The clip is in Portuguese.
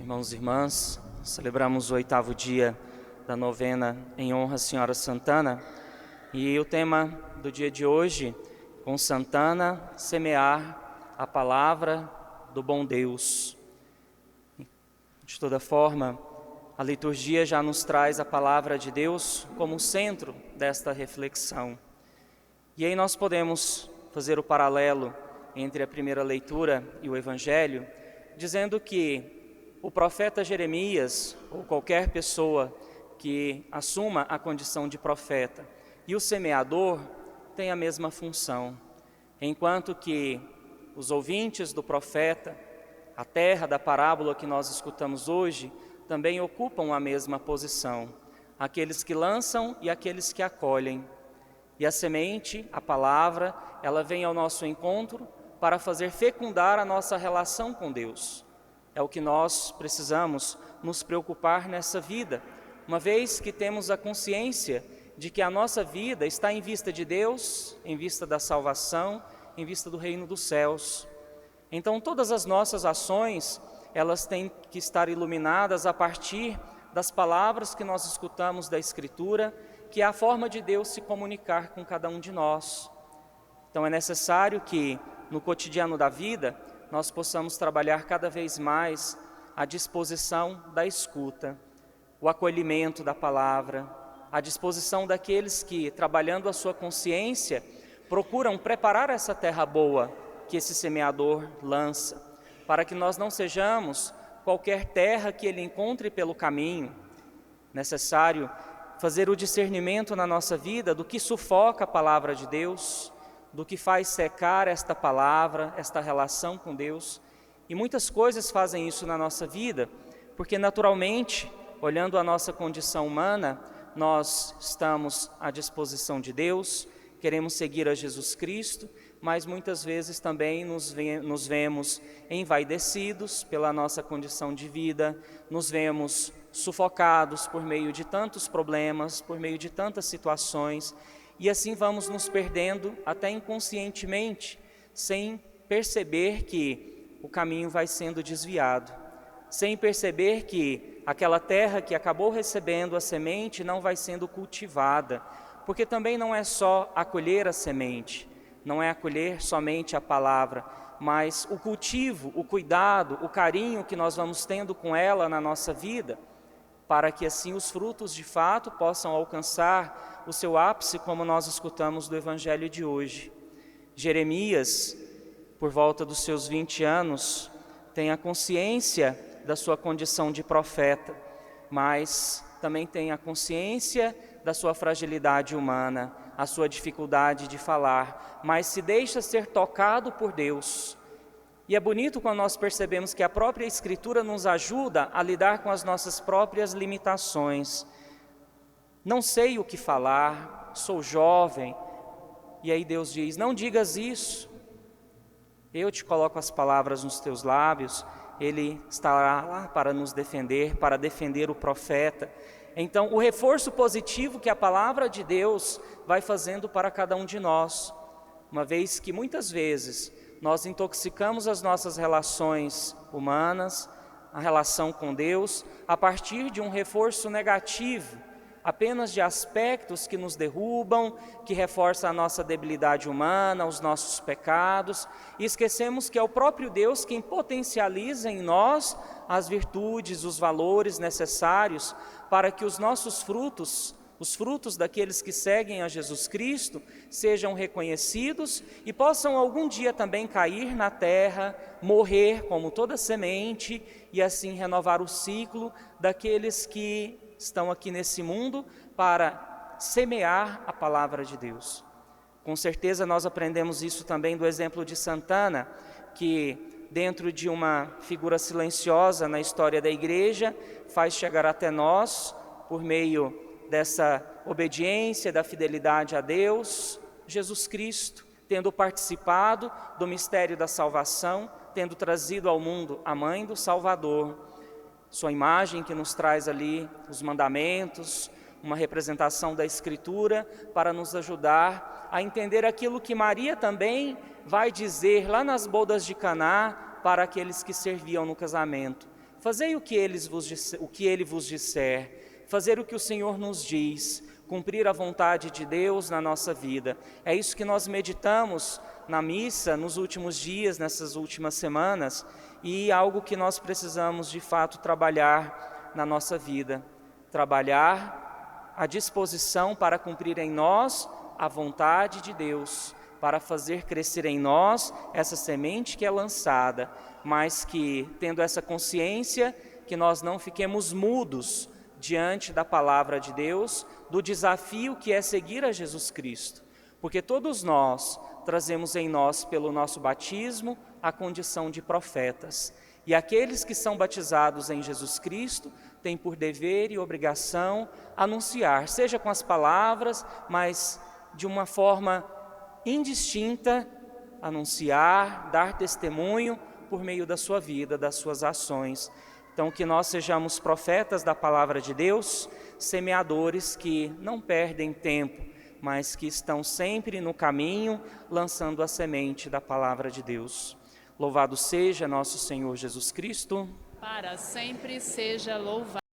Irmãos e irmãs, celebramos o 8º dia da novena em honra à Senhora Santana e o tema do dia de hoje, com Santana, semear a palavra do bom Deus. De toda forma, a liturgia já nos traz a palavra de Deus como centro desta reflexão. E aí nós podemos fazer o paralelo entre a primeira leitura e o Evangelho, dizendo que o profeta Jeremias, ou qualquer pessoa que assuma a condição de profeta, e o semeador têm a mesma função. Enquanto que os ouvintes do profeta, a terra da parábola que nós escutamos hoje, também ocupam a mesma posição. Aqueles que lançam e aqueles que acolhem. E a semente, a palavra, ela vem ao nosso encontro para fazer fecundar a nossa relação com Deus. É o que nós precisamos nos preocupar nessa vida, uma vez que temos a consciência de que a nossa vida está em vista de Deus, em vista da salvação, em vista do reino dos céus. Então todas as nossas ações, elas têm que estar iluminadas a partir das palavras que nós escutamos da Escritura, que é a forma de Deus se comunicar com cada um de nós. Então é necessário que no cotidiano da vida nós possamos trabalhar cada vez mais a disposição da escuta, o acolhimento da palavra, a disposição daqueles que, trabalhando a sua consciência, procuram preparar essa terra boa que esse semeador lança, para que nós não sejamos qualquer terra que ele encontre pelo caminho. Necessário fazer o discernimento na nossa vida do que sufoca a palavra de Deus, do que faz secar esta palavra, esta relação com Deus. E muitas coisas fazem isso na nossa vida, porque naturalmente, olhando a nossa condição humana, nós estamos à disposição de Deus, queremos seguir a Jesus Cristo, mas muitas vezes também nos vemos envaidecidos pela nossa condição de vida, nos vemos sufocados por meio de tantos problemas, por meio de tantas situações, e assim vamos nos perdendo até inconscientemente, sem perceber que o caminho vai sendo desviado, sem perceber que aquela terra que acabou recebendo a semente não vai sendo cultivada, porque também não é só acolher a semente, não é acolher somente a palavra, mas o cultivo, o cuidado, o carinho que nós vamos tendo com ela na nossa vida, para que assim os frutos de fato possam alcançar o seu ápice, como nós escutamos do Evangelho de hoje. Jeremias, por volta dos seus 20 anos, tem a consciência da sua condição de profeta, mas também tem a consciência da sua fragilidade humana, a sua dificuldade de falar, mas se deixa ser tocado por Deus. E é bonito quando nós percebemos que a própria Escritura nos ajuda a lidar com as nossas próprias limitações. Não sei o que falar, sou jovem. E aí Deus diz, não digas isso. Eu te coloco as palavras nos teus lábios, Ele estará lá para nos defender, para defender o profeta. Então, o reforço positivo que a palavra de Deus vai fazendo para cada um de nós, uma vez que muitas vezes nós intoxicamos as nossas relações humanas, a relação com Deus, a partir de um reforço negativo, apenas de aspectos que nos derrubam, que reforçam a nossa debilidade humana, os nossos pecados, e esquecemos que é o próprio Deus quem potencializa em nós as virtudes, os valores necessários para que os nossos frutos, os frutos daqueles que seguem a Jesus Cristo, sejam reconhecidos e possam algum dia também cair na terra, morrer como toda semente e assim renovar o ciclo daqueles que estão aqui nesse mundo para semear a palavra de Deus. Com certeza nós aprendemos isso também do exemplo de Santana, que dentro de uma figura silenciosa na história da igreja, faz chegar até nós, por meio dessa obediência, da fidelidade a Deus, Jesus Cristo, tendo participado do mistério da salvação, tendo trazido ao mundo a mãe do Salvador, sua imagem que nos traz ali os mandamentos, uma representação da Escritura para nos ajudar a entender aquilo que Maria também vai dizer lá nas bodas de Caná para aqueles que serviam no casamento. Fazei o que Ele vos disser, fazer o que o Senhor nos diz, cumprir a vontade de Deus na nossa vida. É isso que nós meditamos na missa nos últimos dias, nessas últimas semanas, e algo que nós precisamos de fato trabalhar na nossa vida. Trabalhar a disposição para cumprir em nós a vontade de Deus, para fazer crescer em nós essa semente que é lançada, mas que, tendo essa consciência, que nós não fiquemos mudos diante da palavra de Deus, do desafio que é seguir a Jesus Cristo. Porque todos nós trazemos em nós, pelo nosso batismo, a condição de profetas. E aqueles que são batizados em Jesus Cristo têm por dever e obrigação anunciar, seja com as palavras, mas de uma forma indistinta, anunciar, dar testemunho por meio da sua vida, das suas ações. Então, que nós sejamos profetas da palavra de Deus, semeadores que não perdem tempo, mas que estão sempre no caminho, lançando a semente da palavra de Deus. Louvado seja nosso Senhor Jesus Cristo. Para sempre seja louvado.